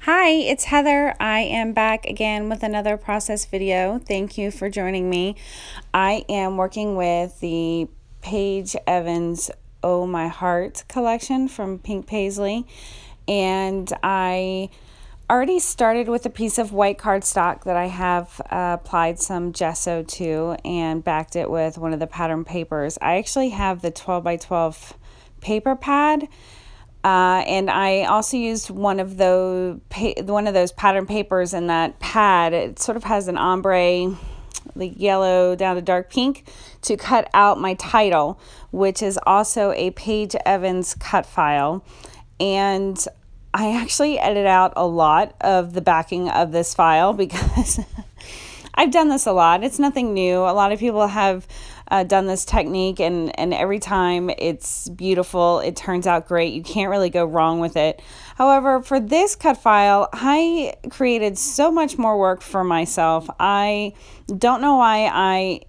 Hi, it's Heather. I am back again with another process video. Thank you for joining me. I am working with the Paige Evans Oh My Heart collection from Pink Paisley, and I already started with a piece of white cardstock that I have applied some gesso to and backed it with one of the pattern papers. I actually have the 12 by 12 paper pad. And I also used one of those pattern papers in that pad. It sort of has an ombre, like yellow down to dark pink, to cut out my title, which is also a Paige Evans cut file. And I actually edit out a lot of the backing of this file because I've done this a lot. It's nothing new. A lot of people have done this technique, and every time it's beautiful. It turns out great. You can't really go wrong with it. However, for this cut file, I created so much more work for myself. I don't know why I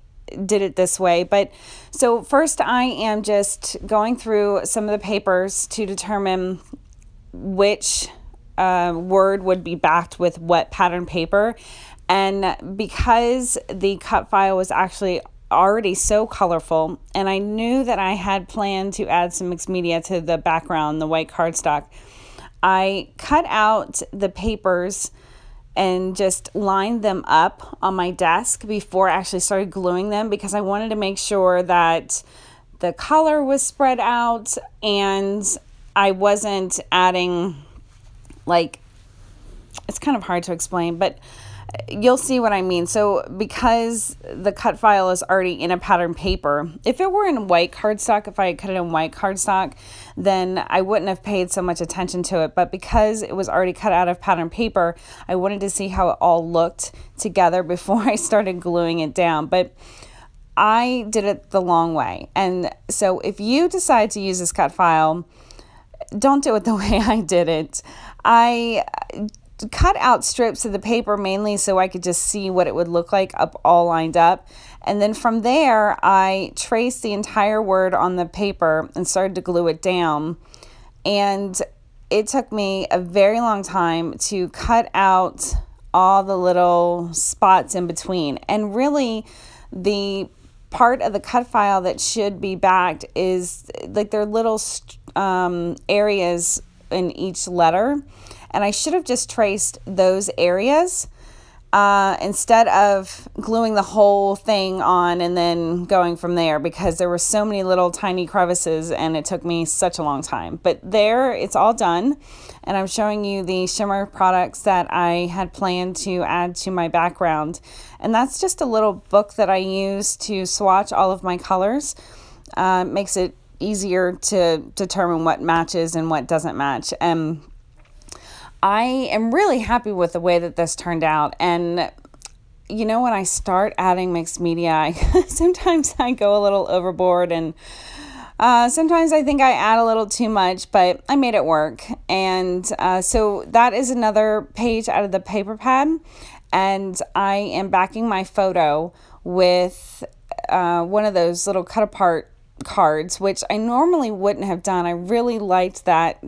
did it this way, but so first I am just going through some of the papers to determine which word would be backed with what pattern paper. And because the cut file was actually already so colorful, and I knew that I had planned to add some mixed media to the background, the white cardstock, I cut out the papers and just lined them up on my desk before I actually started gluing them, because I wanted to make sure that the color was spread out and I wasn't adding, like, it's kind of hard to explain, but you'll see what I mean. So because the cut file is already in a pattern paper, if it were in white cardstock, if I had cut it in white cardstock, then I wouldn't have paid so much attention to it. But because it was already cut out of pattern paper, I wanted to see how it all looked together before I started gluing it down. But I did it the long way. And so if you decide to use this cut file, don't do it the way I did it. I cut out strips of the paper mainly so I could just see what it would look like up all lined up. And then from there, I traced the entire word on the paper and started to glue it down. And it took me a very long time to cut out all the little spots in between. And really, the part of the cut file that should be backed is like there are little areas in each letter. And I should have just traced those areas instead of gluing the whole thing on and then going from there, because there were so many little tiny crevices and it took me such a long time. But there, it's all done. And I'm showing you the shimmer products that I had planned to add to my background. And that's just a little book that I use to swatch all of my colors. Makes it easier to determine what matches and what doesn't match. I am really happy with the way that this turned out. And you know, when I start adding mixed media, sometimes I go a little overboard, and sometimes I think I add a little too much, but I made it work. And so that is another page out of the paper pad. And I am backing my photo with one of those little cut apart cards, which I normally wouldn't have done. I really liked that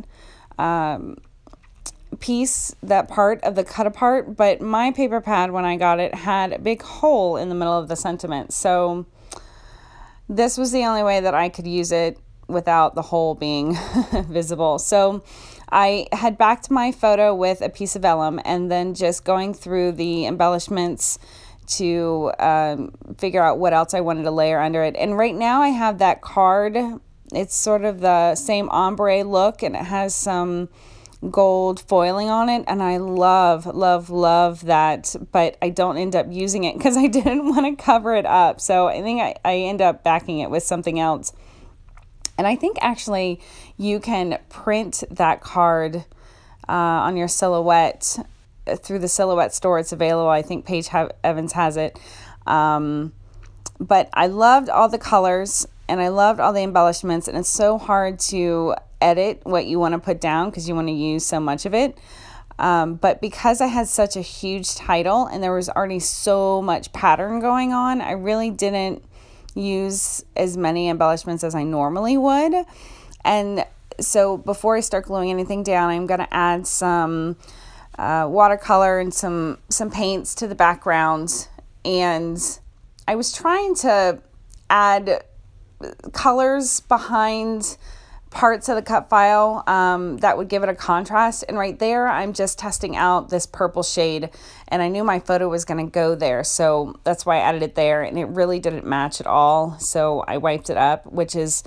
piece, that part of the cut apart, but my paper pad, when I got it, had a big hole in the middle of the sentiment. So this was the only way that I could use it without the hole being visible. So I had backed my photo with a piece of vellum and then just going through the embellishments to figure out what else I wanted to layer under it. And right now I have that card. It's sort of the same ombre look, and it has some gold foiling on it, and I love that, but I don't end up using it because I didn't want to cover it up. So I think I end up backing it with something else. And I think actually you can print that card on your silhouette through the Silhouette store. It's available. I think Paige Evans has it. But I loved all the colors and I loved all the embellishments, and it's so hard to edit what you want to put down because you want to use so much of it. But because I had such a huge title and there was already so much pattern going on, I really didn't use as many embellishments as I normally would. And so before I start gluing anything down, I'm going to add some watercolor and some paints to the background, and I was trying to add colors behind parts of the cut file that would give it a contrast. And right there, I'm just testing out this purple shade, and I knew my photo was going to go there, so that's why I added it there, and it really didn't match at all, so I wiped it up, which is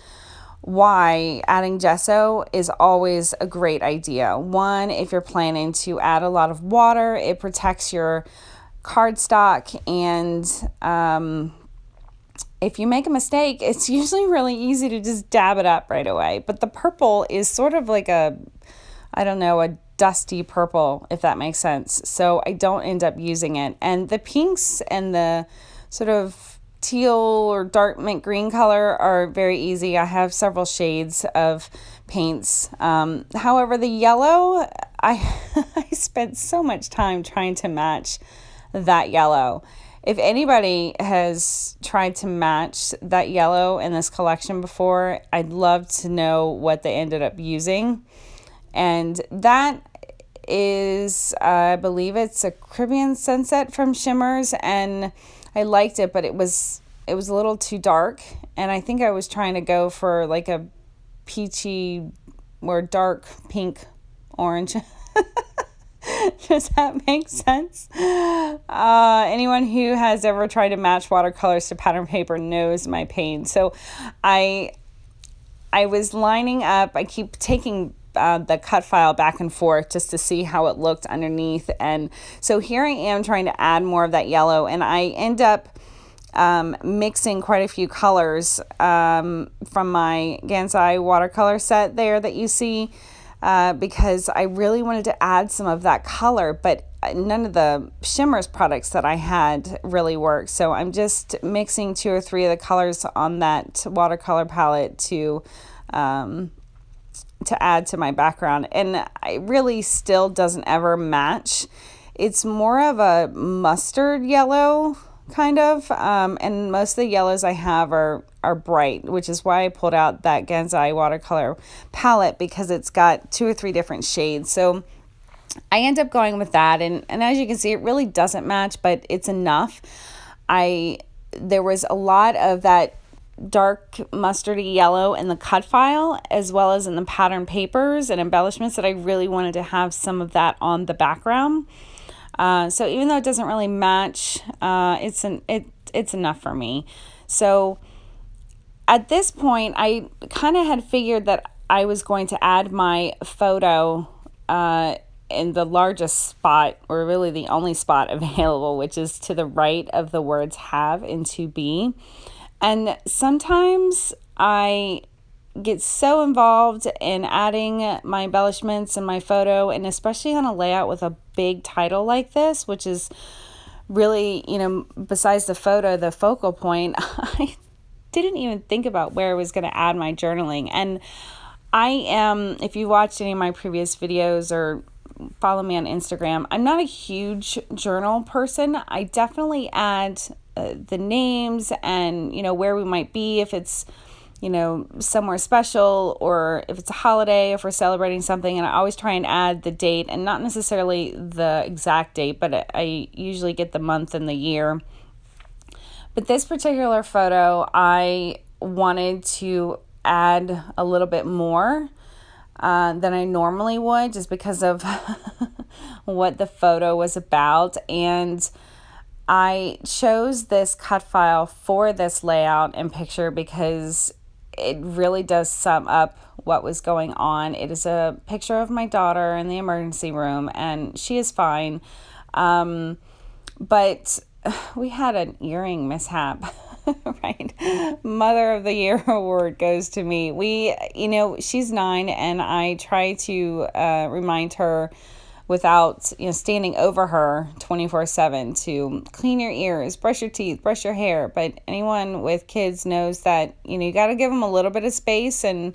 why adding gesso is always a great idea. One, if you're planning to add a lot of water, it protects your cardstock, and if you make a mistake, it's usually really easy to just dab it up right away. But the purple is sort of like a dusty purple, if that makes sense. So I don't end up using it. And the pinks and the sort of teal or dark mint green color are very easy. I have several shades of paints. However, the yellow, I spent so much time trying to match that yellow. If anybody has tried to match that yellow in this collection before, I'd love to know what they ended up using. And that is, I believe it's a Caribbean Sunset from Shimmers, and I liked it, but it was a little too dark, and I think I was trying to go for like a peachy or dark pink orange. Does that make sense? Anyone who has ever tried to match watercolors to pattern paper knows my pain. So I was lining up. I keep taking the cut file back and forth just to see how it looked underneath. And so here I am trying to add more of that yellow, and I end up mixing quite a few colors from my Gansai watercolor set there that you see. Because I really wanted to add some of that color, but none of the Shimmers products that I had really worked. So I'm just mixing 2 or 3 of the colors on that watercolor palette to add to my background. And it really still doesn't ever match. It's more of a mustard yellow kind of, and most of the yellows I have are bright, which is why I pulled out that Gansai watercolor palette, because it's got 2 or 3 different shades. So I end up going with that, and as you can see, it really doesn't match, but it's enough. There was a lot of that dark mustardy yellow in the cut file, as well as in the pattern papers and embellishments, that I really wanted to have some of that on the background. So even though it doesn't really match, it's enough for me. So at this point, I kind of had figured that I was going to add my photo in the largest spot, or really the only spot available, which is to the right of the words have in 2B. And sometimes I get so involved in adding my embellishments and my photo, and especially on a layout with a big title like this, which is really, besides the photo, the focal point, I didn't even think about where I was going to add my journaling. And I am, if you watched any of my previous videos or follow me on Instagram, I'm not a huge journal person. I definitely add the names and, where we might be, if it's somewhere special, or if it's a holiday, if we're celebrating something. And I always try and add the date, and not necessarily the exact date, but I usually get the month and the year. But this particular photo, I wanted to add a little bit more than I normally would, just because of what the photo was about. And I chose this cut file for this layout and picture because it really does sum up what was going on. It is a picture of my daughter in the emergency room, and she is fine. But we had an earring mishap, right? Mother of the Year award goes to me. She's 9, and I try to remind her without standing over her 24/7 to clean your ears, brush your teeth, brush your hair. But anyone with kids knows that you got to give them a little bit of space, and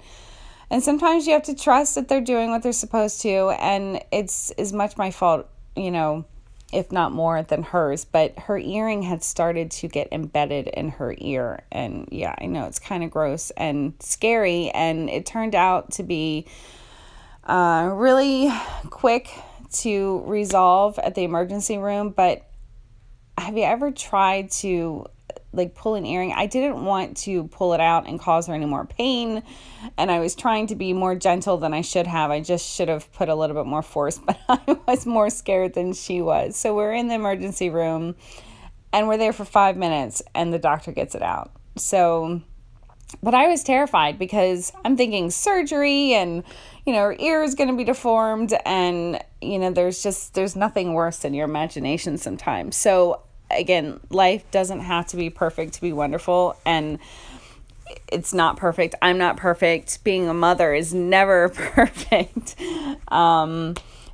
sometimes you have to trust that they're doing what they're supposed to. And it's as much my fault, if not more than hers. But her earring had started to get embedded in her ear, and yeah, I know it's kind of gross and scary, and it turned out to be really quick to resolve at the emergency room, but have you ever tried to like pull an earring? I didn't want to pull it out and cause her any more pain, and I was trying to be more gentle than I should have. I just should have put a little bit more force, but I was more scared than she was. So we're in the emergency room, and we're there for 5 minutes, and the doctor gets it out. So, but I was terrified because I'm thinking surgery, and her ear is going to be deformed, and there's nothing worse than your imagination sometimes. So again, life doesn't have to be perfect to be wonderful, and it's not perfect. I'm not perfect. Being a mother is never perfect.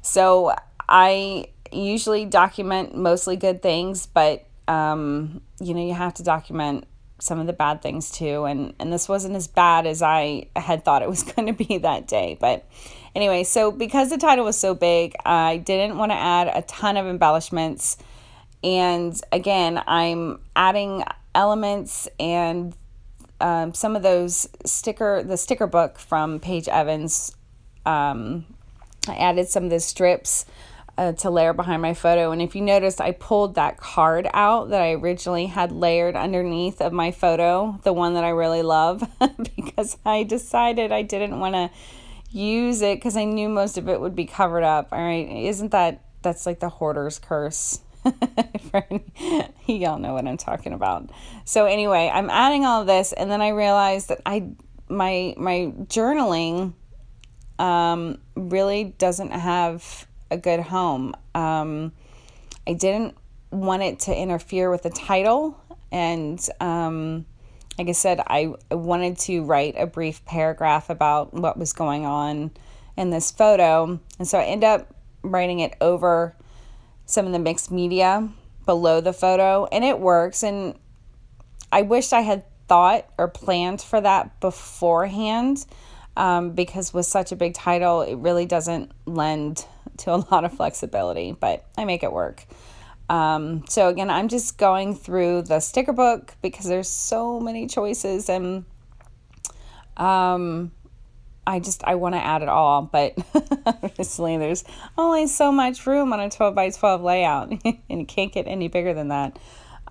So I usually document mostly good things, but you have to document some of the bad things too. And this wasn't as bad as I had thought it was going to be that day. But anyway, so because the title was so big, I didn't want to add a ton of embellishments. And again, I'm adding elements and some of those the sticker book from Paige Evans. I added some of the strips to layer behind my photo. And if you noticed, I pulled that card out that I originally had layered underneath of my photo, the one that I really love, because I decided I didn't want to use it because I knew most of it would be covered up. All right, that's like the hoarder's curse. Y'all know what I'm talking about. So anyway, I'm adding all of this, and then I realized that my journaling really doesn't have a good home. I didn't want it to interfere with the title, and like I said, I wanted to write a brief paragraph about what was going on in this photo, and so I end up writing it over some of the mixed media below the photo, and it works. And I wish I had thought or planned for that beforehand, because with such a big title, it really doesn't lend to a lot of flexibility, but I make it work. So again, I'm just going through the sticker book because there's so many choices, and I want to add it all, but obviously there's only so much room on a 12 by 12 layout, and you can't get any bigger than that.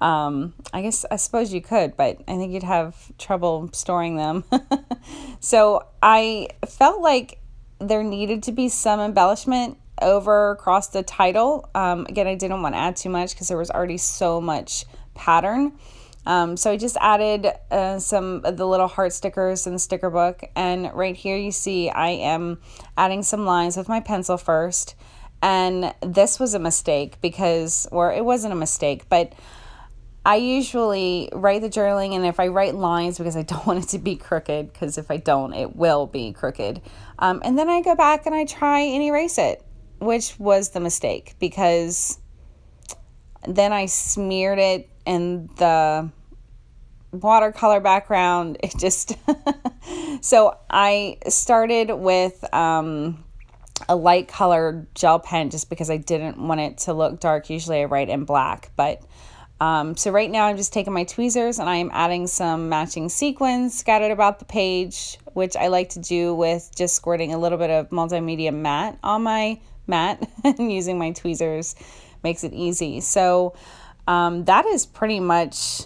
I suppose you could, but I think you'd have trouble storing them. So I felt like there needed to be some embellishment across the title. Again, I didn't want to add too much because there was already so much pattern. So I just added some of the little heart stickers in the sticker book. And right here you see I am adding some lines with my pencil first. And this was a mistake or it wasn't a mistake, but I usually write the journaling, and if I write lines, because I don't want it to be crooked, because if I don't, it will be crooked. And then I go back and I try and erase it, which was the mistake, because then I smeared it in the watercolor background. It just so I started with a light colored gel pen just because I didn't want it to look dark. Usually I write in black, but so right now I'm just taking my tweezers and I'm adding some matching sequins scattered about the page, which I like to do with just squirting a little bit of multimedia matte on my mat and using my tweezers makes it easy. So that is pretty much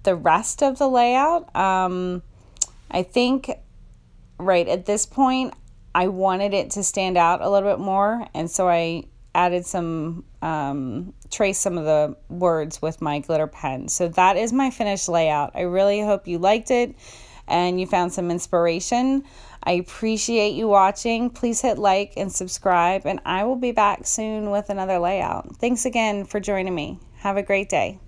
the rest of the layout. I think right at this point I wanted it to stand out a little bit more, and so I added some trace some of the words with my glitter pen. So that is my finished layout. I really hope you liked it and you found some inspiration. I appreciate you watching. Please hit like and subscribe, and I will be back soon with another layout. Thanks again for joining me. Have a great day.